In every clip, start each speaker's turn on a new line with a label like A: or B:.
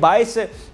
A: 22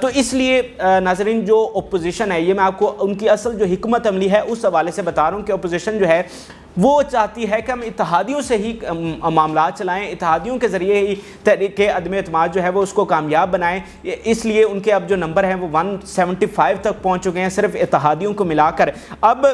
A: تو اس لیے ناظرین جو اپوزیشن ہے، یہ میں آپ کو ان کی اصل جو حکمت عملی ہے اس حوالے سے بتا رہا ہوں کہ اپوزیشن جو ہے وہ چاہتی ہے کہ ہم اتحادیوں سے ہی معاملات چلائیں، اتحادیوں کے ذریعے ہی تحریک عدم اعتماد جو ہے وہ اس کو کامیاب بنائیں۔ اس لیے ان کے اب جو نمبر ہیں وہ 175 تک پہنچ چکے ہیں صرف اتحادیوں کو ملا کر۔ اب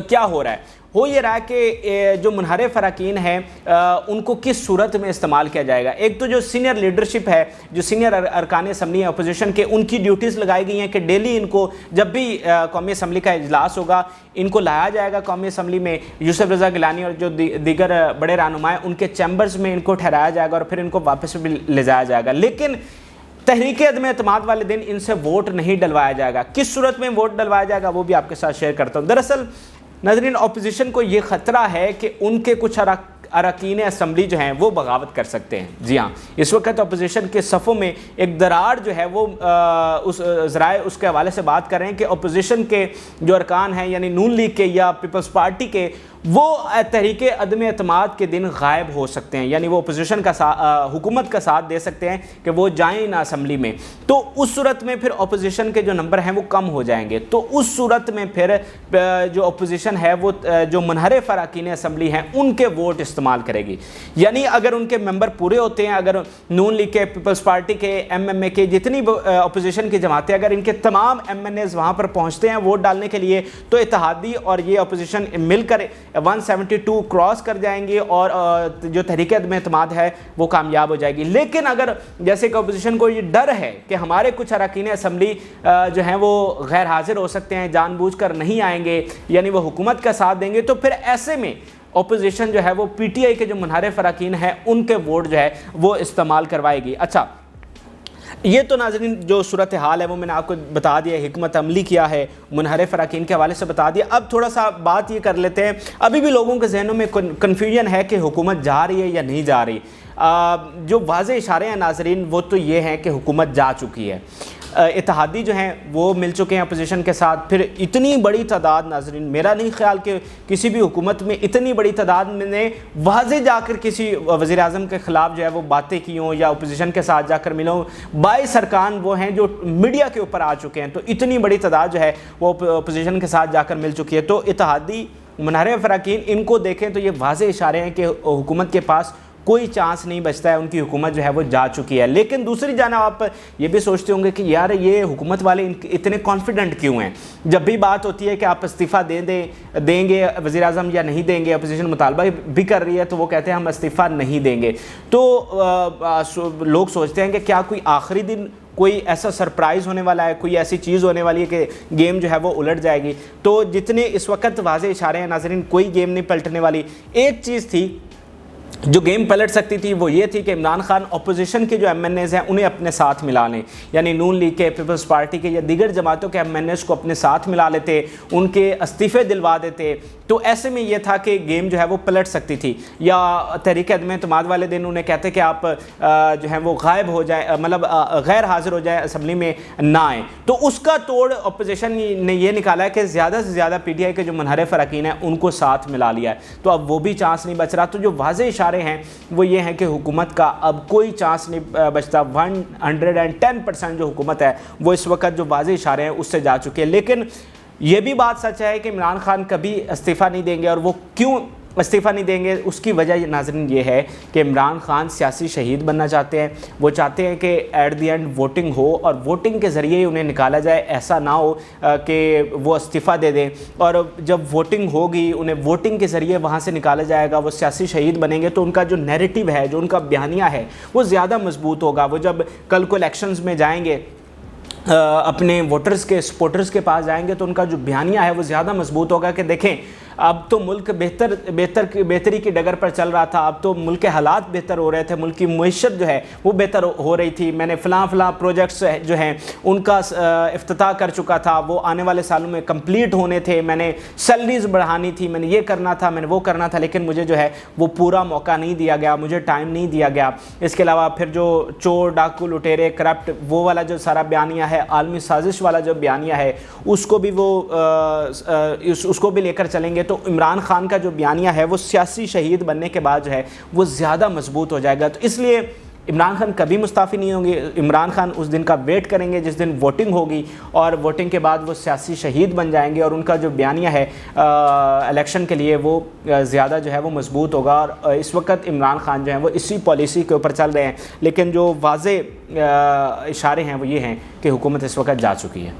A: کیا ہو رہا ہے؟ ہو یہ رہا ہے کہ جو منحرف اراکین ہیں ان کو کس صورت میں استعمال کیا جائے گا۔ ایک تو جو سینئر لیڈرشپ ہے، جو سینئر ارکان اسمبلی ہیں اپوزیشن کے، ان کی ڈیوٹیز لگائی گئی ہیں کہ ڈیلی ان کو جب بھی قومی اسمبلی کا اجلاس ہوگا ان کو لایا جائے گا قومی اسمبلی میں، یوسف رضا گیلانی اور جو دیگر بڑے رہنما ہیں ان کے چیمبرز میں ان کو ٹھہرایا جائے گا اور پھر ان کو واپس بھی لے جایا جائے گا۔ لیکن تحریک عدم اعتماد والے دن ان سے ووٹ نہیں ڈلوایا جائے گا۔ کس صورت میں ووٹ ڈلوایا جائے گا وہ بھی آپ کے ساتھ شیئر کرتا ہوں۔ دراصل ناظرین اپوزیشن کو یہ خطرہ ہے کہ ان کے کچھ اراکین اسمبلی جو ہیں وہ بغاوت کر سکتے ہیں۔ جی ہاں، اس وقت اپوزیشن کے صفوں میں ایک دراڑ جو ہے وہ اس ذرائع اس کے حوالے سے بات کر رہے ہیں کہ اپوزیشن کے جو ارکان ہیں یعنی نون لیگ کے یا پیپلز پارٹی کے، وہ تحریک عدم اعتماد کے دن غائب ہو سکتے ہیں، یعنی وہ اپوزیشن کا حکومت کا ساتھ دے سکتے ہیں کہ وہ جائیں نہ اسمبلی میں۔ تو اس صورت میں پھر اپوزیشن کے جو نمبر ہیں وہ کم ہو جائیں گے۔ تو اس صورت میں پھر جو اپوزیشن ہے وہ جو منحرف اراکین اسمبلی ہیں ان کے ووٹ استعمال کرے گی۔ یعنی اگر ان کے ممبر پورے ہوتے ہیں، اگر نون لیگ کے، پیپلز پارٹی کے، ایم اے کے، جتنی اپوزیشن کی جماعتیں، اگر ان کے تمام ایم این ایز وہاں پر پہنچتے ہیں ووٹ ڈالنے کے لیے، تو اتحادی اور یہ اپوزیشن مل کر 172 کراس کر جائیں گے اور جو تحریک عدم اعتماد ہے وہ کامیاب ہو جائے گی۔ لیکن اگر جیسے کہ اپوزیشن کو یہ ڈر ہے کہ ہمارے کچھ اراکین اسمبلی جو ہیں وہ غیر حاضر ہو سکتے ہیں، جان بوجھ کر نہیں آئیں گے، یعنی وہ حکومت کا ساتھ دیں گے، تو پھر ایسے میں اپوزیشن جو ہے وہ پی ٹی آئی کے جو منحرف اراکین ہیں ان کے ووٹ جو ہے وہ استعمال کروائے گی۔ اچھا، یہ تو ناظرین جو صورتحال ہے وہ میں نے آپ کو بتا دیا، حکمت عملی کیا ہے منحرف اراکین کے حوالے سے بتا دیا۔ اب تھوڑا سا بات یہ کر لیتے ہیں، ابھی بھی لوگوں کے ذہنوں میں کنفیوژن ہے کہ حکومت جا رہی ہے یا نہیں جا رہی۔ جو واضح اشارے ہیں ناظرین وہ تو یہ ہیں کہ حکومت جا چکی ہے، اتحادی جو ہیں وہ مل چکے ہیں اپوزیشن کے ساتھ۔ پھر اتنی بڑی تعداد، ناظرین میرا نہیں خیال کہ کسی بھی حکومت میں اتنی بڑی تعداد میں نے واضح جا کر کسی وزیر اعظم کے خلاف جو ہے وہ باتیں کی ہوں یا اپوزیشن کے ساتھ جا کر ملوں۔ 22 ارکان وہ ہیں جو میڈیا کے اوپر آ چکے ہیں، تو اتنی بڑی تعداد جو ہے وہ اپوزیشن کے ساتھ جا کر مل چکی ہے۔ تو اتحادی، منحرف اراکین، ان کو دیکھیں تو یہ واضح اشارے ہیں کہ حکومت کے پاس کوئی چانس نہیں بچتا ہے، ان کی حکومت جو ہے وہ جا چکی ہے۔ لیکن دوسری جانب آپ یہ بھی سوچتے ہوں گے کہ یار یہ حکومت والے اتنے کانفیڈنٹ کیوں ہیں؟ جب بھی بات ہوتی ہے کہ آپ استعفیٰ دیں گے وزیر اعظم یا نہیں دیں گے، اپوزیشن مطالبہ بھی کر رہی ہے تو وہ کہتے ہیں ہم استعفیٰ نہیں دیں گے۔ تو لوگ سوچتے ہیں کہ کیا کوئی آخری دن کوئی ایسا سرپرائز ہونے والا ہے، کوئی ایسی چیز ہونے والی ہے کہ گیم جو ہے وہ الٹ جائے گی۔ تو جتنے اس وقت واضح اشارے ہیں ناظرین، کوئی گیم نہیں پلٹنے والی۔ ایک چیز تھی جو گیم پلٹ سکتی تھی وہ یہ تھی کہ عمران خان اپوزیشن کے جو ایم این ایز ہیں انہیں اپنے ساتھ ملا لیں، یعنی نون لیگ کے، پیپلز پارٹی کے یا دیگر جماعتوں کے ایم این ایز کو اپنے ساتھ ملا لیتے، ان کے استعفے دلوا دیتے۔ تو ایسے میں یہ تھا کہ گیم جو ہے وہ پلٹ سکتی تھی، یا تحریک عدم اعتماد والے دن انہیں کہتے کہ آپ جو ہیں وہ غائب ہو جائیں، مطلب غیر حاضر ہو جائیں، اسمبلی میں نہ آئیں۔ تو اس کا توڑ اپوزیشن نے یہ نکالا ہے کہ زیادہ سے زیادہ پی ٹی آئی کے جو منحرف اراکین ہیں ان کو ساتھ ملا لیا ہے، تو اب وہ بھی چانس نہیں بچ رہا۔ تو جو واضح اشارے ہیں وہ یہ ہیں کہ حکومت کا اب کوئی چانس نہیں بچتا۔ 110% جو حکومت ہے وہ اس وقت جو واضح اشارے ہیں اس سے جا چکی ہے۔ لیکن یہ بھی بات سچ ہے کہ عمران خان کبھی استعفیٰ نہیں دیں گے، اور وہ کیوں استعفیٰ نہیں دیں گے اس کی وجہ ناظرین یہ ہے کہ عمران خان سیاسی شہید بننا چاہتے ہیں۔ وہ چاہتے ہیں کہ ایٹ دی اینڈ ووٹنگ ہو اور ووٹنگ کے ذریعے ہی انہیں نکالا جائے، ایسا نہ ہو کہ وہ استعفیٰ دے دیں، اور جب ووٹنگ ہوگی انہیں ووٹنگ کے ذریعے وہاں سے نکالا جائے گا، وہ سیاسی شہید بنیں گے تو ان کا جو نیریٹو ہے، جو ان کا بیانیہ ہے وہ زیادہ مضبوط ہوگا۔ وہ جب کل کو الیکشنز میں جائیں گے، اپنے ووٹرز کے، سپورٹرز کے پاس جائیں گے، تو ان کا جو بیانیہ ہے وہ زیادہ مضبوط ہوگا کہ دیکھیں اب تو ملک بہتری کی ڈگر پر چل رہا تھا، اب تو ملک کے حالات بہتر ہو رہے تھے، ملک کی معیشت جو ہے وہ بہتر ہو رہی تھی، میں نے فلاں پروجیکٹس جو ہیں ان کا افتتاح کر چکا تھا، وہ آنے والے سالوں میں کمپلیٹ ہونے تھے، میں نے سیلریز بڑھانی تھی، میں نے یہ کرنا تھا، میں نے وہ کرنا تھا، لیکن مجھے جو ہے وہ پورا موقع نہیں دیا گیا، مجھے ٹائم نہیں دیا گیا۔ اس کے علاوہ پھر جو چور، ڈاکو، لٹیرے، کرپٹ، وہ والا جو سارا بیانیہ ہے، عالمی سازش والا جو بیانیہ ہے، اس کو بھی لے کر چلیں گے، تو عمران خان کا جو بیانیہ ہے وہ سیاسی شہید بننے کے بعد جو ہے وہ زیادہ مضبوط ہو جائے گا۔ تو اس لیے عمران خان کبھی مستعفی نہیں ہوں گے. عمران خان اس دن کا ویٹ کریں گے جس دن ووٹنگ ہوگی, اور ووٹنگ کے بعد وہ سیاسی شہید بن جائیں گے, اور ان کا جو بیانیہ ہے الیکشن کے لیے وہ زیادہ جو ہے وہ مضبوط ہوگا. اور اس وقت عمران خان جو ہیں وہ اسی پالیسی کے اوپر چل رہے ہیں, لیکن جو واضح اشارے ہیں وہ یہ ہیں کہ حکومت اس وقت جا چکی ہے.